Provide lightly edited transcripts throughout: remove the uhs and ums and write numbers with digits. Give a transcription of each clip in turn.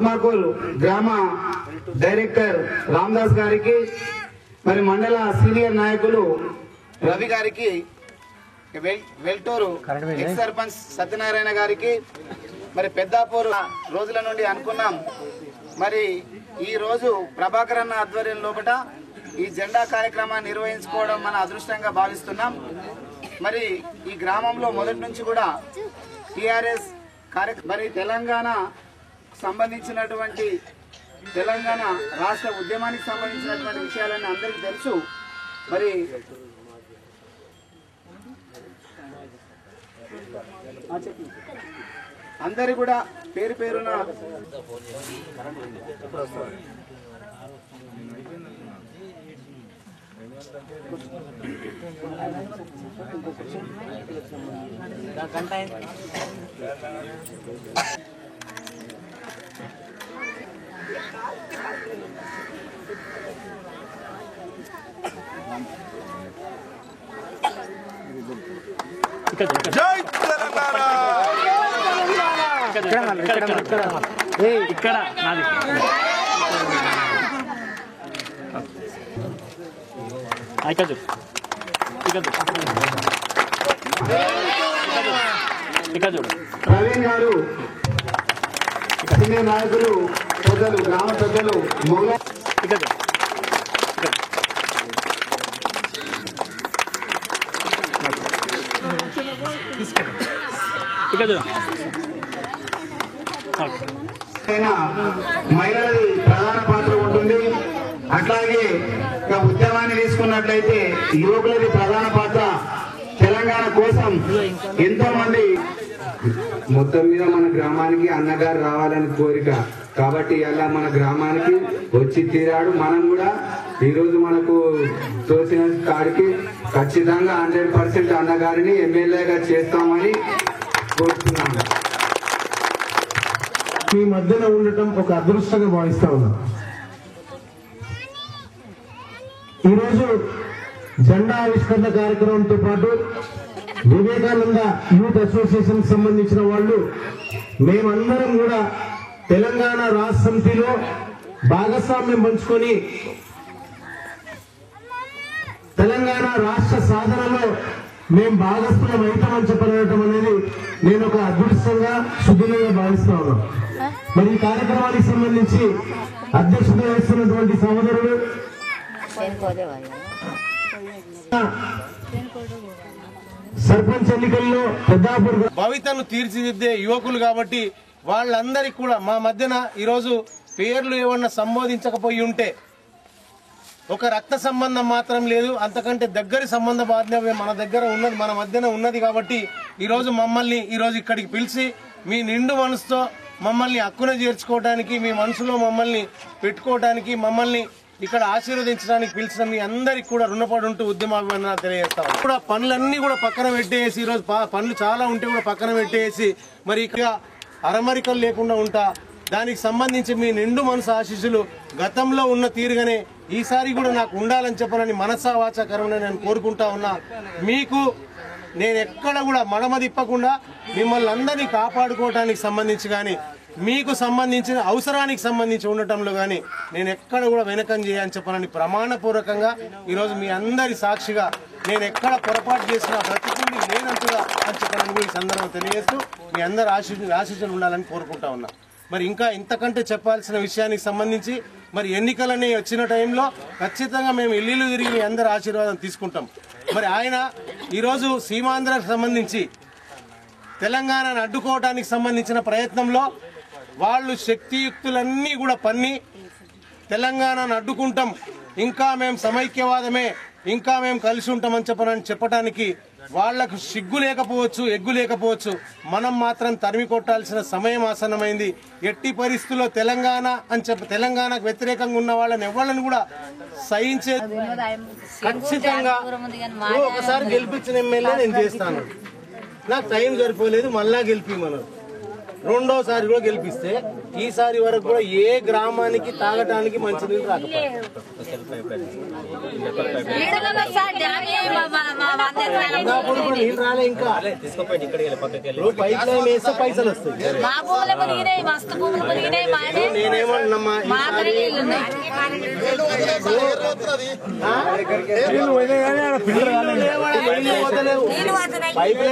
మాకూర్ గ్రామ డైరెక్టర్ రామదాస్ గారికి మరి మండల సీనియర్ నాయకులు రవి గారికి వెల్టూరు ఎక్స్ సర్పంచ్ సత్యనారాయణ గారికి మరి పెద్దాపూర్ రోజుల నుండి అనుకున్నాం. మరి ఈ రోజు ప్రభాకర్ అన్న ఆధ్వర్యం లోపల ఈ జెండా కార్యక్రమాన్ని నిర్వహించుకోవడం మన అదృష్టంగా భావిస్తున్నాం. మరి ఈ గ్రామంలో మొదటి నుంచి కూడా టిఆర్ఎస్ మరి తెలంగాణ సంబంధించినటువంటి తెలంగాణ రాష్ట్ర ఉద్యమానికి సంబంధించినటువంటి విషయాలన్నీ అందరికీ తెలుసు. మరి అందరి కూడా పేరు పేరున జై తెలంగాణ ఇక్కడ నాది ప్రవీణ్ గారు సీనియర్ నాయకులు పెద్దలు గ్రామ పెద్దలు మహిళలది ప్రధాన పాత్ర ఉంటుంది. అట్లాగే ఉద్యమాన్ని తీసుకున్నట్లయితే యువకులది ప్రధాన పాత్ర. తెలంగాణ కోసం ఎంతో మంది మొత్తం మీద మన గ్రామానికి అన్నగారు రావాలని కోరిక కాబట్టి ఇలా మన గ్రామానికి వచ్చి తీరాడు. మనం కూడా ఈరోజు మనకు తోసిన కాడికి ఖచ్చితంగా 100% అన్నగారిని ఎమ్మెల్యేగా చేస్తామని కోరుతున్నాను. మీ మధ్యన ఉండటం ఒక అదృష్టంగా భావిస్తా ఉన్నాం. ఈరోజు జెండా ఆవిష్కరణ కార్యక్రమంతో పాటు వివేకానంద యూత్ అసోసియేషన్ సంబంధించిన వాళ్ళు మేమందరం కూడా తెలంగాణ రాష్ట్ర సమితిలో భాగస్వామ్యం పంచుకొని తెలంగాణ రాష్ట్ర సాధనలో మేము భాగస్వామ్యం అవుతామని చెప్పడం అనేది నేను ఒక అదృష్టంగా శుద్ధంగా భావిస్తా ఉన్నాను. మరి ఈ కార్యక్రమానికి సంబంధించి అధ్యక్షత వహిస్తున్నటువంటి సహోదరులు సర్పంచ్ ఎన్నికల్లో పెద్దాపూర్ భవితను తీర్చిదిద్దే యువకులు కాబట్టి వాళ్ళందరికీ కూడా మా మధ్యన ఈరోజు పేర్లు ఏమన్నా సంబోధించకపోయి ఉంటే ఒక రక్త సంబంధం మాత్రం లేదు, అంతకంటే దగ్గరి సంబంధ బాధ్యత మన దగ్గర ఉన్నది, మన మధ్యన ఉన్నది. కాబట్టి ఈరోజు మమ్మల్ని ఇక్కడికి పిలిచి మీ నిండు మనసుతో మమ్మల్ని హక్కున చేర్చుకోవడానికి, మీ మనసులో మమ్మల్ని పెట్టుకోవడానికి, మమ్మల్ని ఇక్కడ ఆశీర్వదించడానికి పిలిచిన మీ అందరికి కూడా రుణపడి ఉంటూ ఉద్యమాభివందనాలు తెలియజేస్తాం. కూడా పనులన్నీ కూడా పక్కన పెట్టేసి ఈరోజు పనులు చాలా ఉంటే కూడా పక్కన పెట్టేసి మరి ఇక అరమరికలు లేకుండా ఉంటా దానికి సంబంధించి మీ నిండు మనసు ఆశీస్సులు గతంలో ఉన్న తీరుగానే ఈసారి కూడా నాకు ఉండాలని చెప్పనని మనసా వాచాకరమని నేను కోరుకుంటా ఉన్నా. మీకు నేను ఎక్కడ కూడా మడమ తిప్పకుండా మిమ్మల్ని అందరినీ కాపాడుకోవడానికి సంబంధించి కానీ మీకు సంబంధించిన అవసరానికి సంబంధించి ఉండటంలో కానీ నేను ఎక్కడ కూడా వెనకం చేయని చెప్పనని ప్రమాణపూర్వకంగా ఈరోజు మీ అందరి సాక్షిగా నేను ఎక్కడ పొరపాటు చేసిన బ్రతికుండి లేనంతగా అని చెప్పనని కూడా ఈ సందర్భం తెలియజేస్తూ మీ అందరి ఆశీస్సులు ఉండాలని కోరుకుంటా ఉన్నా. మరి ఇంకా ఇంతకంటే చెప్పాల్సిన విషయానికి సంబంధించి మరి ఎన్నికలనే వచ్చిన టైంలో ఖచ్చితంగా మేము ఇల్లు తిరిగి మీ అందరి ఆశీర్వాదం తీసుకుంటాం. మరి ఆయన ఈరోజు సీమాంధ్రకు సంబంధించి తెలంగాణను అడ్డుకోవడానికి సంబంధించిన ప్రయత్నంలో వాళ్ళు శక్తియుక్తులన్నీ కూడా పన్ని తెలంగాణను అడ్డుకుంటాం, ఇంకా మేము సమైక్యవాదమే, ఇంకా మేము కలిసి ఉంటామని చెప్పడానికి వాళ్లకు సిగ్గు లేకపోవచ్చు, ఎగ్గు లేకపోవచ్చు, మనం మాత్రం తరిమి కొట్టాల్సిన సమయం ఆసన్నమైంది. ఎట్టి పరిస్థితుల్లో తెలంగాణ అని తెలంగాణకు వ్యతిరేకంగా ఉన్న వాళ్ళని ఎవళ్ళని కూడా సహించే ఖచ్చితంగా ఒకసారి గెలిపించిన ఎమ్మెల్యే నేను చేస్తాను. నాకు టైం సరిపోలేదు, మళ్ళా గెలిపిమన్నారు. రెండోసారి కూడా గెలిపిస్తే ఈసారి వరకు కూడా ఏ గ్రామానికి తాగటానికి మంచినీళ్ళు రాకపోయింది. నీళ్ళు రాలే, ఇంకా పైప్ లైన్ వేస్తే పైసలు వస్తాయి. నేనేమన్నామ్మా పైప్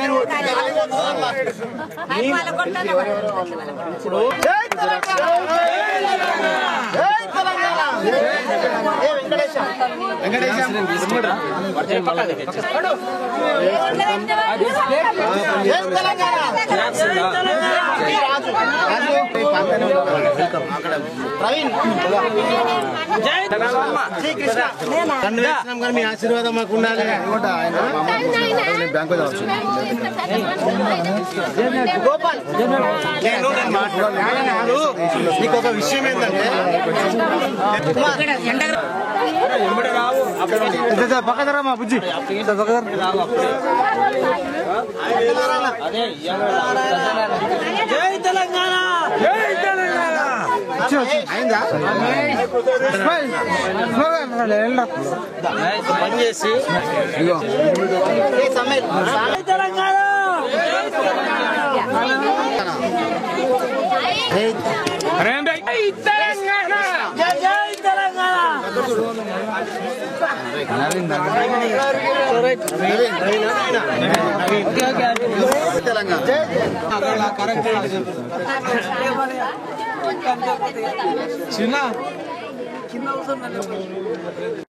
లైన్ మీ ఆశీర్వాదం మాకు ఉండాలి. నీకు ఒక విషయం ఏంటంటే పక్కదరా మా బుజ్జి జై తెలంగాణ పని చేసి తెలంగాణ చిన్న